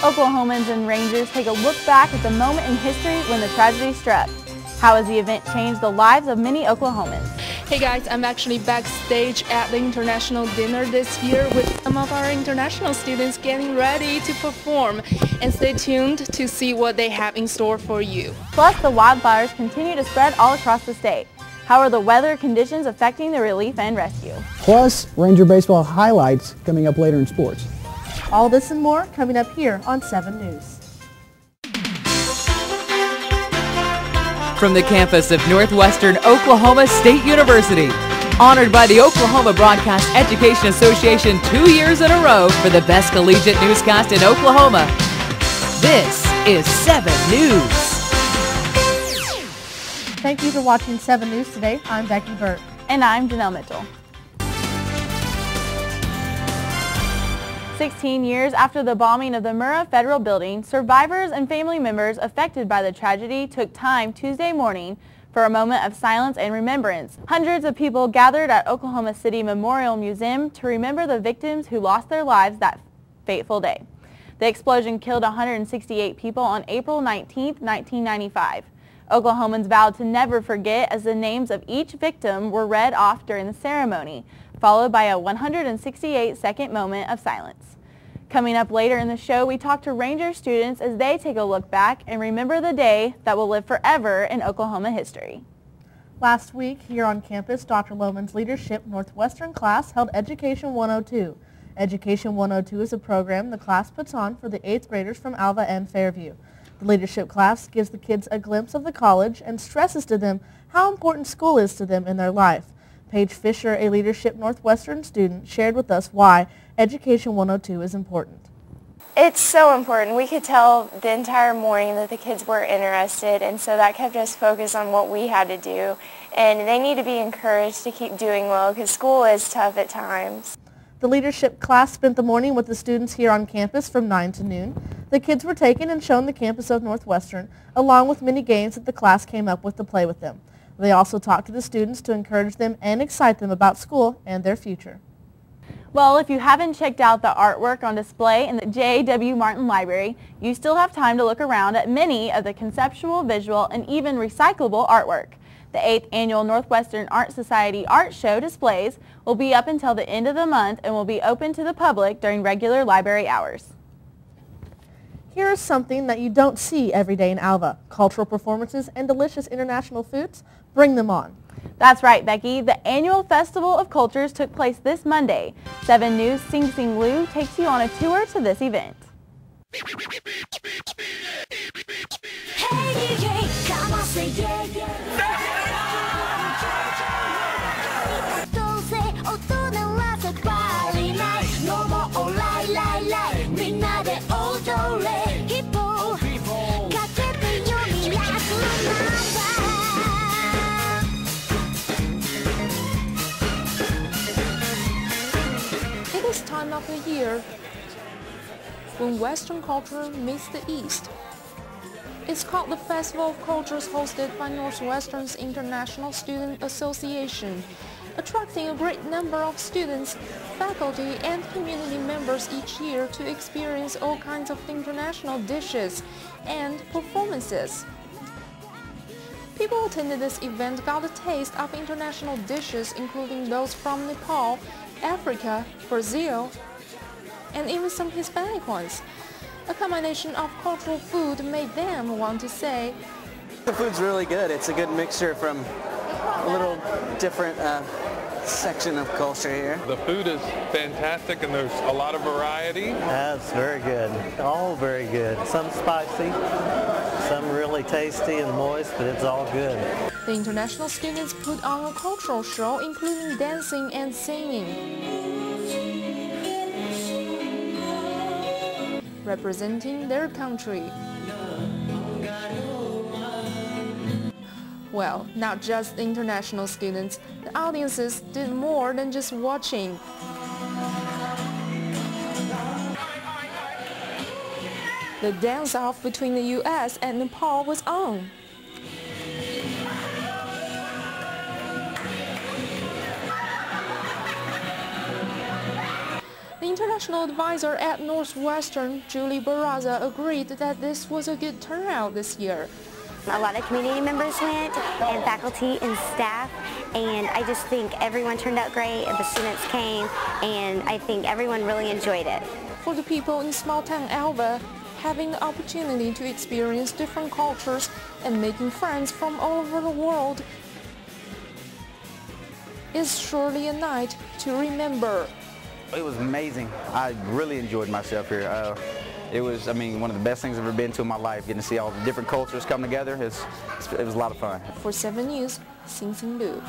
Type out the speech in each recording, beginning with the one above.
Oklahomans and Rangers take a look back at the moment in history when the tragedy struck. How has the event changed the lives of many Oklahomans? Hey guys, I'm actually backstage at the international dinner this year with some of our international students getting ready to perform. And stay tuned to see what they have in store for you. Plus, the wildfires continue to spread all across the state. How are the weather conditions affecting the relief and rescue? Plus, Ranger baseball highlights coming up later in sports. All this and more coming up here on 7 News. From the campus of Northwestern Oklahoma State University, honored by the Oklahoma Broadcast Education Association 2 years in a row for the best collegiate newscast in Oklahoma. This is 7 News. Thank you for watching 7 News today. I'm Becky Burt. And I'm Janelle Mitchell. 16 years after the bombing of the Murrah Federal Building, survivors and family members affected by the tragedy took time Tuesday morning for a moment of silence and remembrance. Hundreds of people gathered at Oklahoma City Memorial Museum to remember the victims who lost their lives that fateful day. The explosion killed 168 people on April 19, 1995. Oklahomans vowed to never forget as the names of each victim were read off during the ceremony, followed by a 168-second moment of silence. Coming up later in the show, we talk to Ranger students as they take a look back and remember the day that will live forever in Oklahoma history. Last week, here on campus, Dr. Lohman's Leadership Northwestern class held Education 102. Education 102 is a program the class puts on for the 8th graders from Alva and Fairview. The leadership class gives the kids a glimpse of the college and stresses to them how important school is to them in their life. Paige Fisher, a Leadership Northwestern student, shared with us why Education 102 is important. It's so important. We could tell the entire morning that the kids were interested, and so that kept us focused on what we had to do. And they need to be encouraged to keep doing well because school is tough at times. The leadership class spent the morning with the students here on campus from 9 to noon. The kids were taken and shown the campus of Northwestern, along with many games that the class came up with to play with them. They also talked to the students to encourage them and excite them about school and their future. Well, if you haven't checked out the artwork on display in the J.W. Martin Library, you still have time to look around at many of the conceptual, visual, and even recyclable artwork. The 8th Annual Northwestern Art Society Art Show displays will be up until the end of the month and will be open to the public during regular library hours. Here is something that you don't see every day in Alva. Cultural performances and delicious international foods. Bring them on. That's right, Becky. The annual Festival of Cultures took place this Monday. 7 News Sing Sing Lou takes you on a tour to this event. Time of the year when Western culture meets the East. It's called the Festival of Cultures, hosted by Northwestern's International Student Association, attracting a great number of students, faculty, and community members each year to experience all kinds of international dishes and performances. People attending this event got a taste of international dishes, including those from Nepal, Africa, Brazil, and even some Hispanic ones. A combination of cultural food made them want to say, the food's really good. It's a good mixture from a little different section of culture here. The food is fantastic and there's a lot of variety. That's very good. All very good. Some spicy, some really tasty and moist, but it's all good. The international students put on a cultural show including dancing and singing, representing their country. Well, not just the international students, the audiences did more than just watching. The dance-off between the U.S. and Nepal was on. The International advisor at Northwestern, Julie Barraza, agreed that this was a good turnout this year. A lot of community members went, and faculty and staff, and I just think everyone turned out great, and the students came, and I think everyone really enjoyed it. For the people in small-town Alva, having the opportunity to experience different cultures and making friends from all over the world is surely a night to remember. It was amazing. I really enjoyed myself here. It was, one of the best things I've ever been to in my life, getting to see all the different cultures come together. It was a lot of fun. For 7 News, Sing Sing Lu.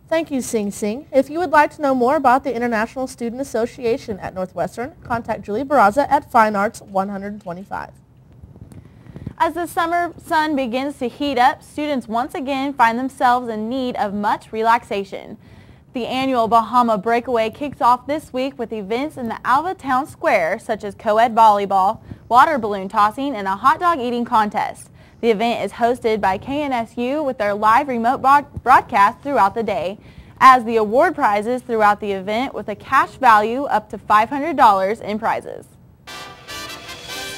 Thank you, Sing Sing. If you would like to know more about the International Student Association at Northwestern, contact Julie Barraza at Fine Arts 125. As the summer sun begins to heat up, students once again find themselves in need of much relaxation. The annual Bahama Breakaway kicks off this week with events in the Alva Town Square, such as co-ed volleyball, water balloon tossing, and a hot dog eating contest. The event is hosted by KNSU with their live remote broadcast throughout the day, as the award prizes throughout the event with a cash value up to $500 in prizes.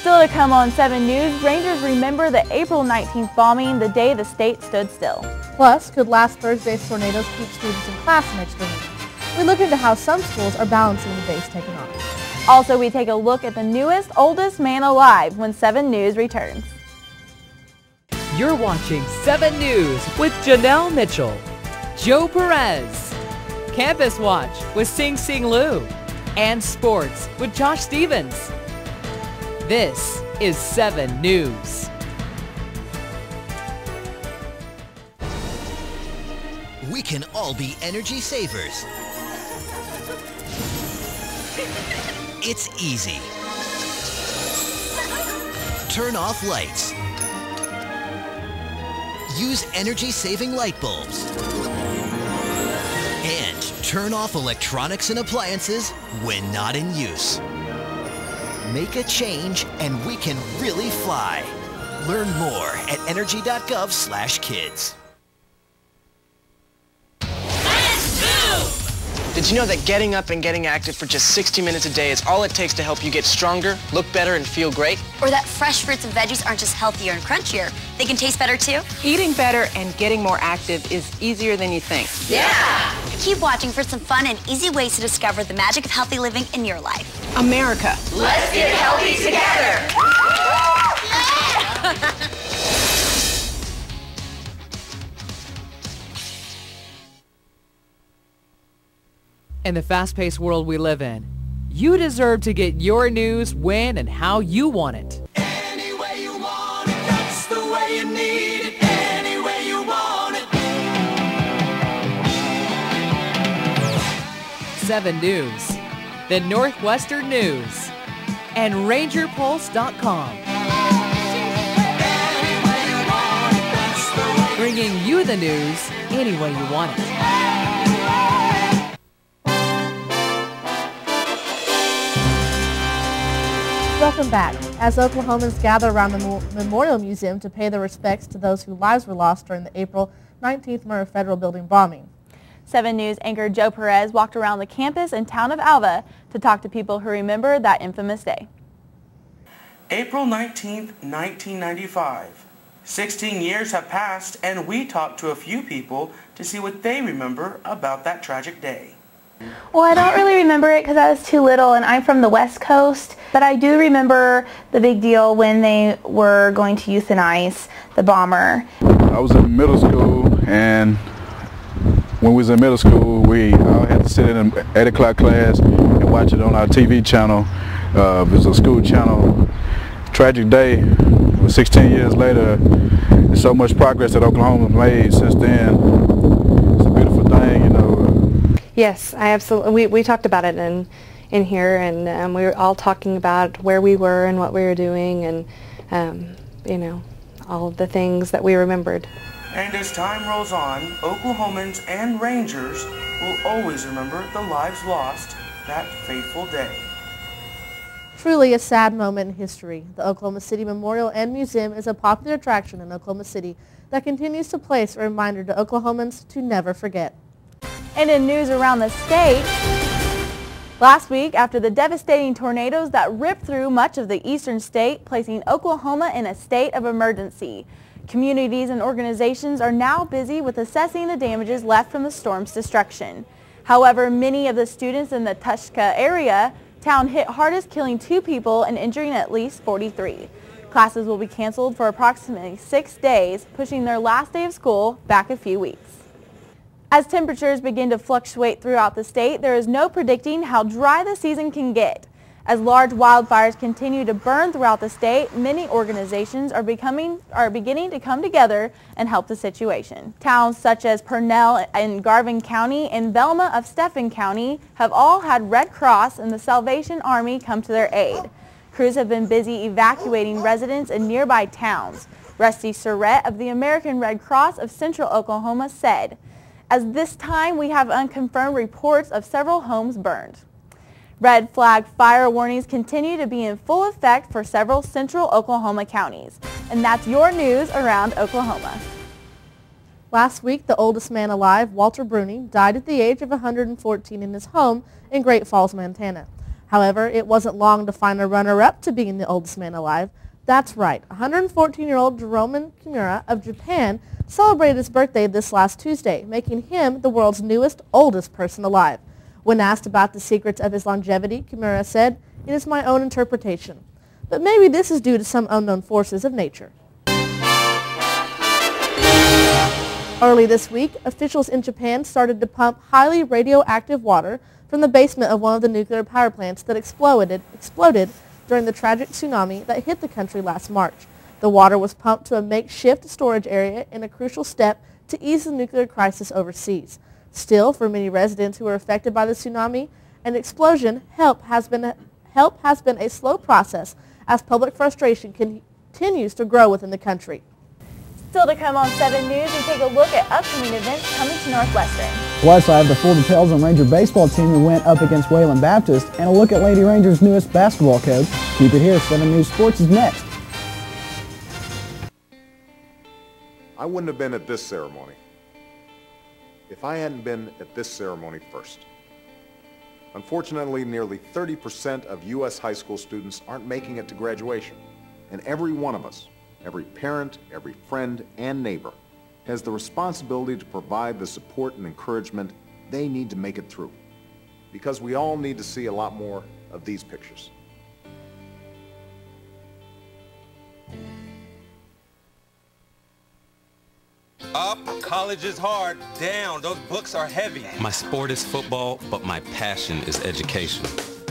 Still to come on 7 News, Rangers remember the April 19th bombing, the day the state stood still. Plus, could last Thursday's tornadoes keep students in class next week? We look into how some schools are balancing the days taken off. Also, we take a look at the newest, oldest man alive when 7 News returns. You're watching 7 News with Janelle Mitchell, Joe Perez, Campus Watch with Sing Sing Lu, and Sports with Josh Stevens. This is 7 News. We can all be energy savers. It's easy. Turn off lights. Use energy-saving light bulbs. And turn off electronics and appliances when not in use. Make a change and we can really fly. Learn more at energy.gov/kids. Did you know that getting up and getting active for just 60 minutes a day is all it takes to help you get stronger, look better, and feel great? Or that fresh fruits and veggies aren't just healthier and crunchier, they can taste better too? Eating better and getting more active is easier than you think. Yeah! Keep watching for some fun and easy ways to discover the magic of healthy living in your life. America. Let's get healthy together! In the fast-paced world we live in, you deserve to get your news when and how you want it. Any way you want it, that's the way you need it. Any way you want it. 7 News, the Northwestern News, and RangerPulse.com. Bringing you the news any way you want it. Welcome back. As Oklahomans gather around the Memorial Museum to pay their respects to those whose lives were lost during the April 19th Murrah Federal Building bombing. 7 News anchor Joe Perez walked around the campus and town of Alva to talk to people who remember that infamous day. April 19th, 1995. 16 years have passed and we talked to a few people to see what they remember about that tragic day. Well, I don't really remember it because I was too little and I'm from the West Coast, but I do remember the big deal when they were going to euthanize the bomber. I was in middle school, and when we was in middle school, we all had to sit in an 8 o'clock class and watch it on our TV channel. It was a school channel. Tragic day. 16 years later, there's so much progress that Oklahoma made since then. It's a beautiful thing, you know. Yes, I absolutely. We talked about it in here, and we were all talking about where we were and what we were doing, and you know, all of the things that we remembered. And as time rolls on, Oklahomans and Rangers will always remember the lives lost that fateful day. Truly a sad moment in history. The Oklahoma City Memorial and Museum is a popular attraction in Oklahoma City that continues to place a reminder to Oklahomans to never forget. And in news around the state, last week, after the devastating tornadoes that ripped through much of the eastern state, placing Oklahoma in a state of emergency, communities and organizations are now busy with assessing the damages left from the storm's destruction. However, many of the students in the Tushka area town hit hardest, killing 2 people and injuring at least 43. Classes will be canceled for approximately 6 days, pushing their last day of school back a few weeks. As temperatures begin to fluctuate throughout the state, there is no predicting how dry the season can get. As large wildfires continue to burn throughout the state, many organizations are beginning to come together and help the situation. Towns such as Purnell in Garvin County and Velma of Stephen County have all had Red Cross and the Salvation Army come to their aid. Crews have been busy evacuating residents in nearby towns. Rusty Surrett of the American Red Cross of Central Oklahoma said, "At this time, we have unconfirmed reports of several homes burned." Red flag fire warnings continue to be in full effect for several central Oklahoma counties. And that's your news around Oklahoma. Last week, the oldest man alive, Walter Bruni, died at the age of 114 in his home in Great Falls, Montana. However, it wasn't long to find a runner-up to being the oldest man alive. That's right, 114-year-old Jerome Kimura of Japan celebrated his birthday this last Tuesday, making him the world's newest, oldest person alive. When asked about the secrets of his longevity, Kimura said, "It is my own interpretation. But maybe this is due to some unknown forces of nature." Early this week, officials in Japan started to pump highly radioactive water from the basement of one of the nuclear power plants that exploded during the tragic tsunami that hit the country last March. The water was pumped to a makeshift storage area in a crucial step to ease the nuclear crisis overseas. Still, for many residents who were affected by the tsunami and explosion, help has been a slow process as public frustration continues to grow within the country. Still to come on 7 News, we take a look at upcoming events coming to Northwestern. Plus, I have the full details on Ranger baseball team who went up against Wayland Baptist and a look at Lady Rangers' newest basketball coach. Keep it here. 7 News Sports is next. I wouldn't have been at this ceremony if I hadn't been at this ceremony first. Unfortunately, nearly 30% of U.S. high school students aren't making it to graduation. And every one of us, every parent, every friend, and neighbor, has the responsibility to provide the support and encouragement they need to make it through. Because we all need to see a lot more of these pictures. Up, college is hard. Down, those books are heavy. My sport is football, but my passion is education.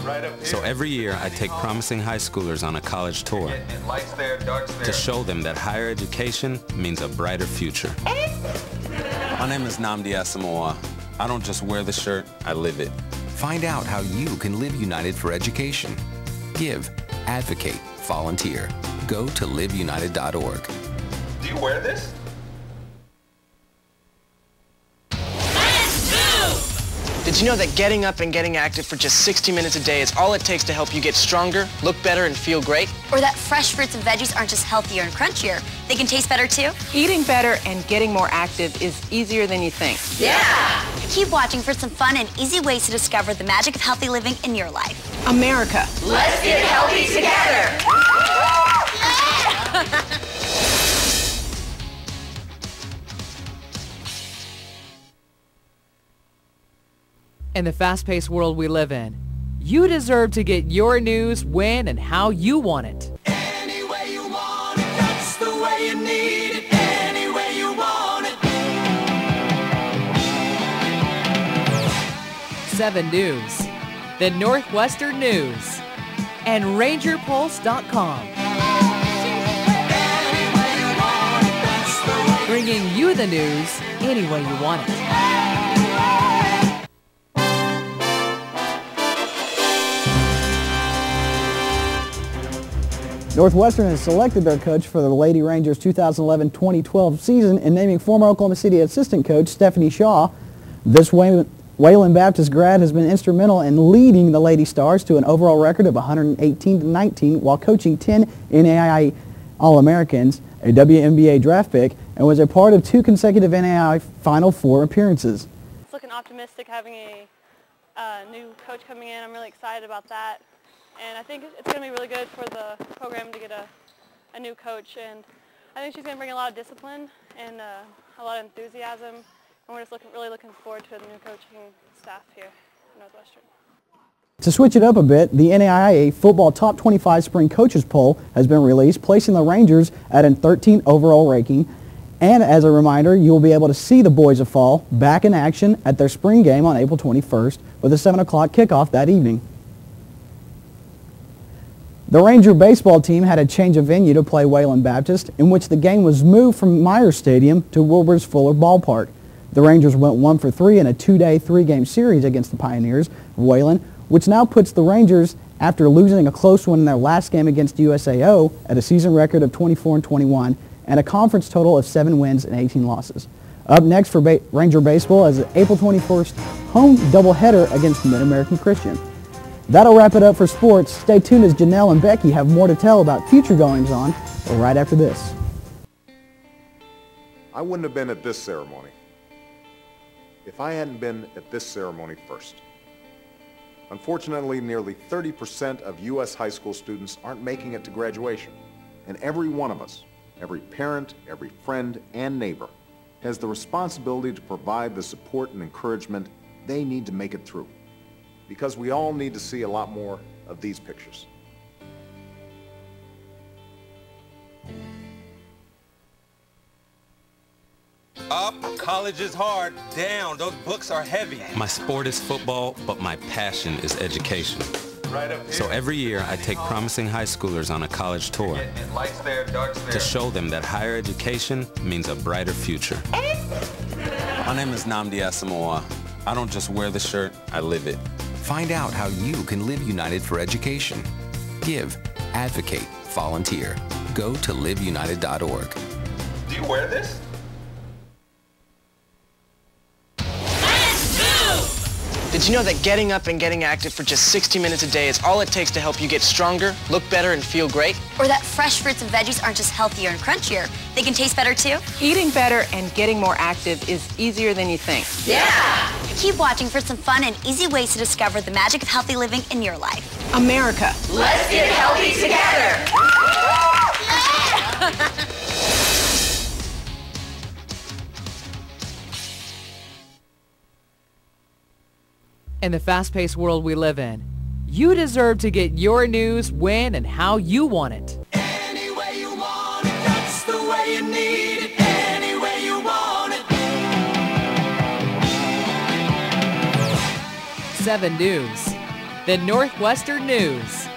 Right up here. So every year I take promising high schoolers on a college tour Lights there, darks there. to show them that higher education means a brighter future. My name is Nnamdi Asamoah. I don't just wear the shirt, I live it. Find out how you can live United for education. Give, advocate, volunteer. Go to liveunited.org. Do you wear this? Did you know that getting up and getting active for just 60 minutes a day is all it takes to help you get stronger, look better, and feel great? Or that fresh fruits and veggies aren't just healthier and crunchier, they can taste better too? Eating better and getting more active is easier than you think. Yeah! Keep watching for some fun and easy ways to discover the magic of healthy living in your life. America. Let's get healthy together! In the fast-paced world we live in, you deserve to get your news when and how you want it. Any way you want it, that's the way you need it. Any way you want it. 7 News, the Northwestern News, and RangerPulse.com. Bringing you the news any way you want it. Northwestern has selected their coach for the Lady Rangers 2011-2012 season and naming former Oklahoma City assistant coach Stephanie Shaw. This Wayland Baptist grad has been instrumental in leading the Lady Stars to an overall record of 118-19 while coaching 10 NAIA All-Americans, a WNBA draft pick, and was a part of 2 consecutive NAIA Final Four appearances. So looking optimistic having a new coach coming in. I'm really excited about that. And I think it's going to be really good for the program to get a new coach. And I think she's going to bring a lot of discipline and a lot of enthusiasm. And we're just really looking forward to the new coaching staff here at Northwestern. To switch it up a bit, the NAIA Football Top 25 Spring Coaches Poll has been released, placing the Rangers at a 13th overall ranking. And as a reminder, you will be able to see the Boys of Fall back in action at their spring game on April 21st with a 7 o'clock kickoff that evening. The Ranger baseball team had a change of venue to play Wayland Baptist, in which the game was moved from Myers Stadium to Wilbur's Fuller Ballpark. The Rangers went 1 for 3 in a 2-day, 3-game series against the Pioneers of Wayland, which now puts the Rangers, after losing a close one in their last game against USAO, at a season record of 24-21 and a conference total of 7 wins and 18 losses. Up next for Ranger baseball is the April 21st home doubleheader against Mid-American Christian. That'll wrap it up for sports. Stay tuned as Janelle and Becky have more to tell about future goings-on right after this. I wouldn't have been at this ceremony if I hadn't been at this ceremony first. Unfortunately, nearly 30% of U.S. high school students aren't making it to graduation, and every one of us, every parent, every friend, and neighbor, has the responsibility to provide the support and encouragement they need to make it through. Because we all need to see a lot more of these pictures. Up, college is hard. Down, those books are heavy. My sport is football, but my passion is education. Right up here. So every year I take promising high schoolers on a college tour Lights there, darks there. to show them that higher education means a brighter future. My name is Nnamdi Asamoah. I don't just wear the shirt, I live it. Find out how you can live united for education. Give, advocate, volunteer. Go to liveunited.org. Do you wear this? Did you know that getting up and getting active for just 60 minutes a day is all it takes to help you get stronger, look better, and feel great? Or that fresh fruits and veggies aren't just healthier and crunchier, they can taste better too? Eating better and getting more active is easier than you think. Yeah! Keep watching for some fun and easy ways to discover the magic of healthy living in your life. America. Let's get healthy together! In the fast-paced world we live in, you deserve to get your news when and how you want it. Any way you want it, that's the way you need it. Any way you want it. 7 News, the Northwestern News,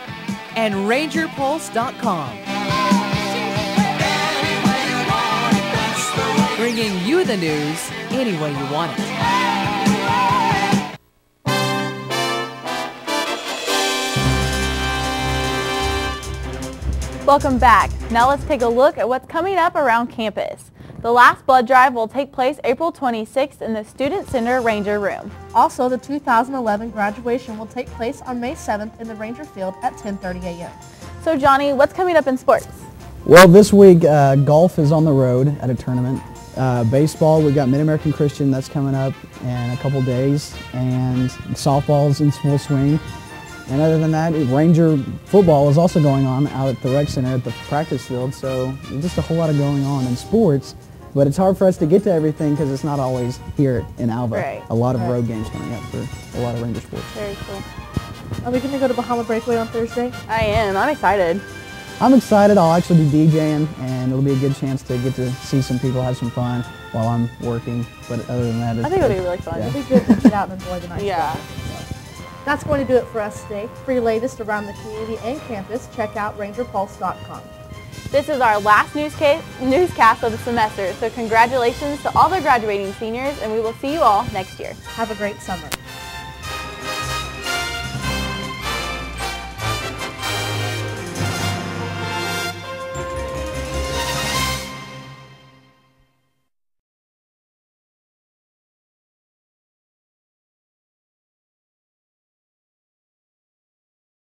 and RangerPulse.com. Bringing you the news any way you want it. Welcome back. Now let's take a look at what's coming up around campus. The last blood drive will take place April 26th in the Student Center Ranger Room. Also, the 2011 graduation will take place on May 7th in the Ranger Field at 10:30 a.m. So Johnny, what's coming up in sports? Well, this week golf is on the road at a tournament. Baseball, we've got Mid-American Christian that's coming up in a couple days, and softball's in full swing. And other than that, Ranger football is also going on out at the rec center at the practice field, so just a whole lot of going on in sports. But it's hard for us to get to everything because it's not always here in Alva. Right. A lot of road games coming up for a lot of Ranger sports. Very cool. Are we going to go to Bahama Breakaway on Thursday? I am. I'm excited. I'm excited. I'll actually be DJing, and it'll be a good chance to get to see some people, have some fun while I'm working. But other than that, I think it'll be really fun. Yeah. It'll be good to get out and enjoy the night. Yeah. That's going to do it for us today. For your latest around the community and campus, check out RangerPulse.com. This is our last newscast of the semester, so congratulations to all the graduating seniors, and we will see you all next year. Have a great summer.